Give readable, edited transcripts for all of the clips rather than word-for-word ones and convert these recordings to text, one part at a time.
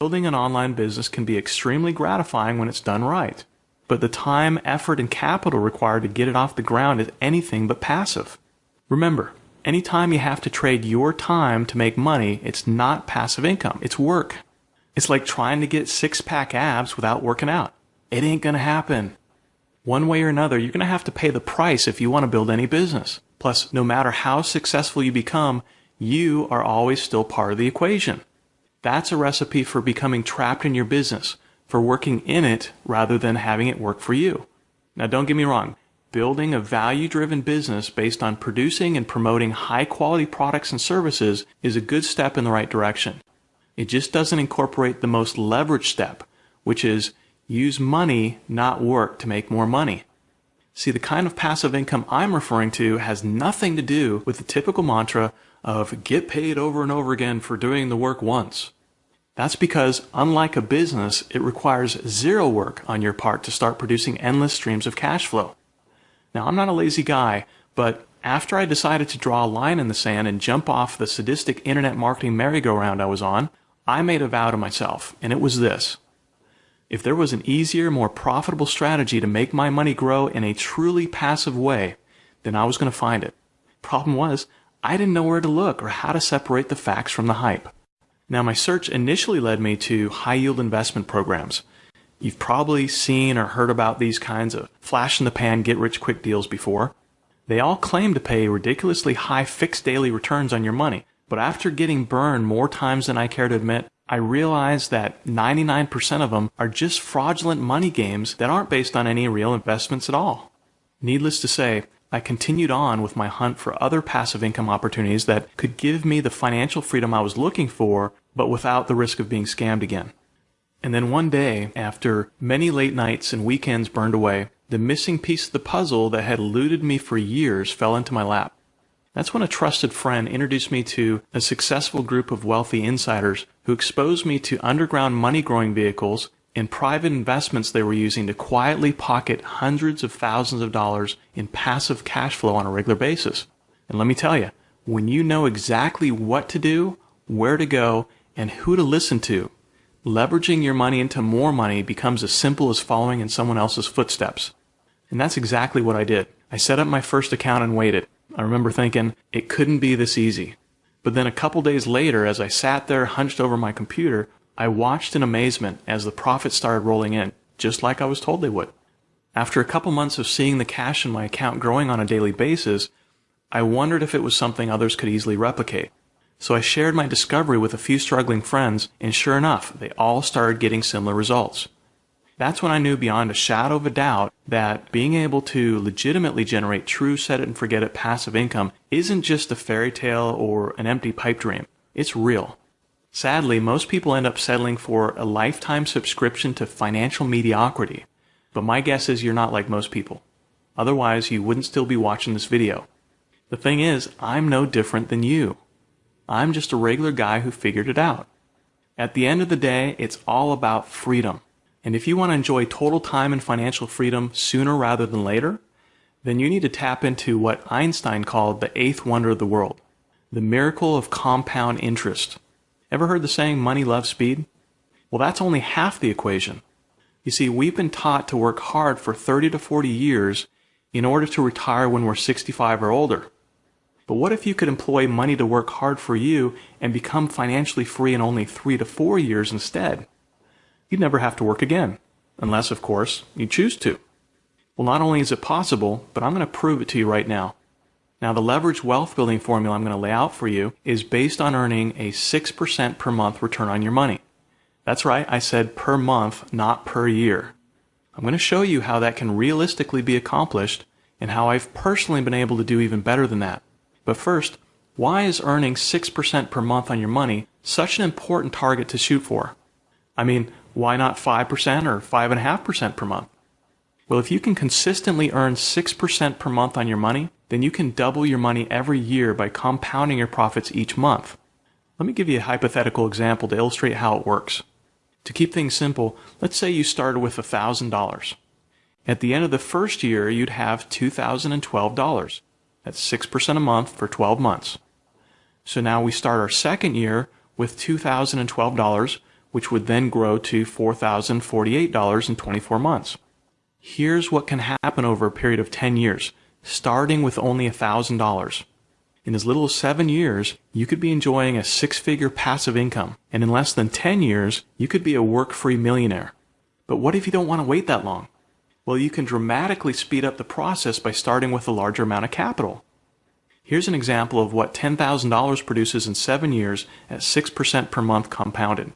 Building an online business can be extremely gratifying when it's done right, but the time, effort, and capital required to get it off the ground is anything but passive. Remember, anytime you have to trade your time to make money, it's not passive income, it's work. It's like trying to get six-pack abs without working out. It ain't gonna happen. One way or another, you're gonna have to pay the price if you want to build any business. Plus, no matter how successful you become, you are always still part of the equation. That's a recipe for becoming trapped in your business, for working in it rather than having it work for you. Now, don't get me wrong. Building a value-driven business based on producing and promoting high-quality products and services is a good step in the right direction. It just doesn't incorporate the most leveraged step, which is use money, not work, to make more money. See, the kind of passive income I'm referring to has nothing to do with the typical mantra of get paid over and over again for doing the work once. That's because, unlike a business, it requires zero work on your part to start producing endless streams of cash flow. Now, I'm not a lazy guy, but after I decided to draw a line in the sand and jump off the sadistic internet marketing merry-go-round I was on, I made a vow to myself, and it was this. If there was an easier, more profitable strategy to make my money grow in a truly passive way, then I was going to find it. Problem was, I didn't know where to look or how to separate the facts from the hype. Now, my search initially led me to high-yield investment programs. You've probably seen or heard about these kinds of flash-in-the-pan, get-rich-quick deals before. They all claim to pay ridiculously high fixed daily returns on your money, but after getting burned more times than I care to admit, I realized that 99% of them are just fraudulent money games that aren't based on any real investments at all. Needless to say, I continued on with my hunt for other passive income opportunities that could give me the financial freedom I was looking for, but without the risk of being scammed again. And then one day, after many late nights and weekends burned away, the missing piece of the puzzle that had eluded me for years fell into my lap. That's when a trusted friend introduced me to a successful group of wealthy insiders who exposed me to underground money-growing vehicles and private investments they were using to quietly pocket hundreds of thousands of dollars in passive cash flow on a regular basis. And let me tell you, when you know exactly what to do, where to go, and who to listen to, leveraging your money into more money becomes as simple as following in someone else's footsteps. And that's exactly what I did. I set up my first account and waited. I remember thinking, it couldn't be this easy. But then a couple days later, as I sat there hunched over my computer, I watched in amazement as the profits started rolling in, just like I was told they would. After a couple months of seeing the cash in my account growing on a daily basis, I wondered if it was something others could easily replicate. So I shared my discovery with a few struggling friends, and sure enough, they all started getting similar results. That's when I knew beyond a shadow of a doubt that being able to legitimately generate true set-it-and-forget-it passive income isn't just a fairy tale or an empty pipe dream. It's real. Sadly, most people end up settling for a lifetime subscription to financial mediocrity. But my guess is you're not like most people. Otherwise, you wouldn't still be watching this video. The thing is, I'm no different than you. I'm just a regular guy who figured it out. At the end of the day, it's all about freedom. And if you want to enjoy total time and financial freedom sooner rather than later, then you need to tap into what Einstein called the eighth wonder of the world, the miracle of compound interest. Ever heard the saying, money loves speed? Well, that's only half the equation. You see, we've been taught to work hard for 30 to 40 years in order to retire when we're 65 or older. But what if you could employ money to work hard for you and become financially free in only 3 to 4 years instead? You'd never have to work again, unless, of course, you choose to. Well, not only is it possible, but I'm going to prove it to you right now. Now, the leverage wealth building formula I'm going to lay out for you is based on earning a 6% per month return on your money. That's right, I said per month, not per year. I'm going to show you how that can realistically be accomplished and how I've personally been able to do even better than that. But first, why is earning 6% per month on your money such an important target to shoot for? I mean, why not 5% or 5.5% per month? Well, if you can consistently earn 6% per month on your money, then you can double your money every year by compounding your profits each month. Let me give you a hypothetical example to illustrate how it works. To keep things simple, let's say you started with $1,000. At the end of the first year, you'd have $2,012. That's 6% a month for 12 months. So now we start our second year with $2,012, which would then grow to $4,048 in 24 months. Here's what can happen over a period of 10 years, starting with only $1,000. In as little as 7 years, you could be enjoying a six-figure passive income, and in less than 10 years, you could be a work-free millionaire. But what if you don't want to wait that long? Well, you can dramatically speed up the process by starting with a larger amount of capital. Here's an example of what $10,000 produces in 7 years at 6% per month compounded.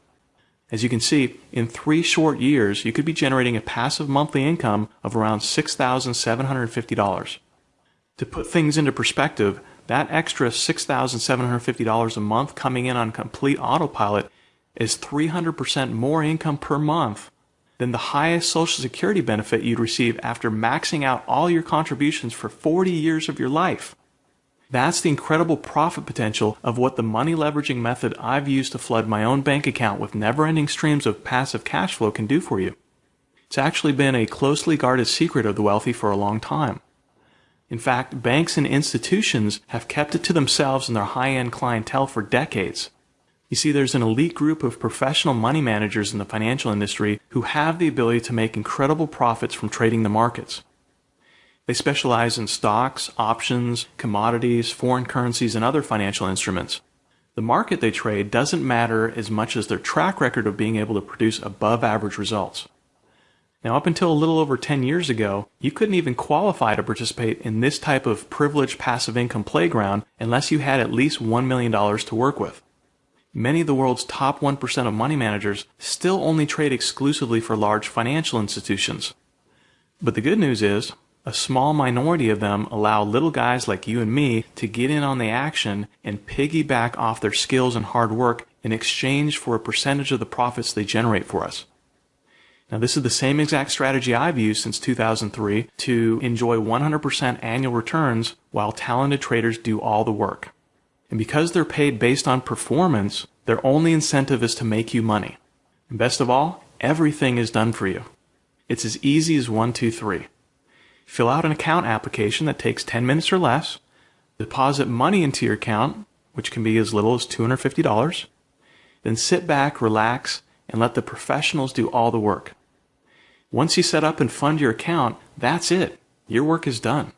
As you can see, in 3 short years, you could be generating a passive monthly income of around $6,750. To put things into perspective, that extra $6,750 a month coming in on complete autopilot is 300% more income per month than the highest Social Security benefit you'd receive after maxing out all your contributions for 40 years of your life. That's the incredible profit potential of what the money leveraging method I've used to flood my own bank account with never-ending streams of passive cash flow can do for you. It's actually been a closely guarded secret of the wealthy for a long time. In fact, banks and institutions have kept it to themselves and their high-end clientele for decades. You see, there's an elite group of professional money managers in the financial industry who have the ability to make incredible profits from trading the markets. They specialize in stocks, options, commodities, foreign currencies, and other financial instruments. The market they trade doesn't matter as much as their track record of being able to produce above-average results. Now, up until a little over 10 years ago, you couldn't even qualify to participate in this type of privileged passive income playground unless you had at least $1 million to work with. Many of the world's top 1% of money managers still only trade exclusively for large financial institutions. But the good news is, a small minority of them allow little guys like you and me to get in on the action and piggyback off their skills and hard work in exchange for a percentage of the profits they generate for us. Now, this is the same exact strategy I've used since 2003 to enjoy 100% annual returns while talented traders do all the work. And because they're paid based on performance, their only incentive is to make you money. And best of all, everything is done for you. It's as easy as 1, 2, 3. Fill out an account application that takes 10 minutes or less, deposit money into your account, which can be as little as $250, then sit back, relax, and let the professionals do all the work. Once you set up and fund your account, that's it. Your work is done.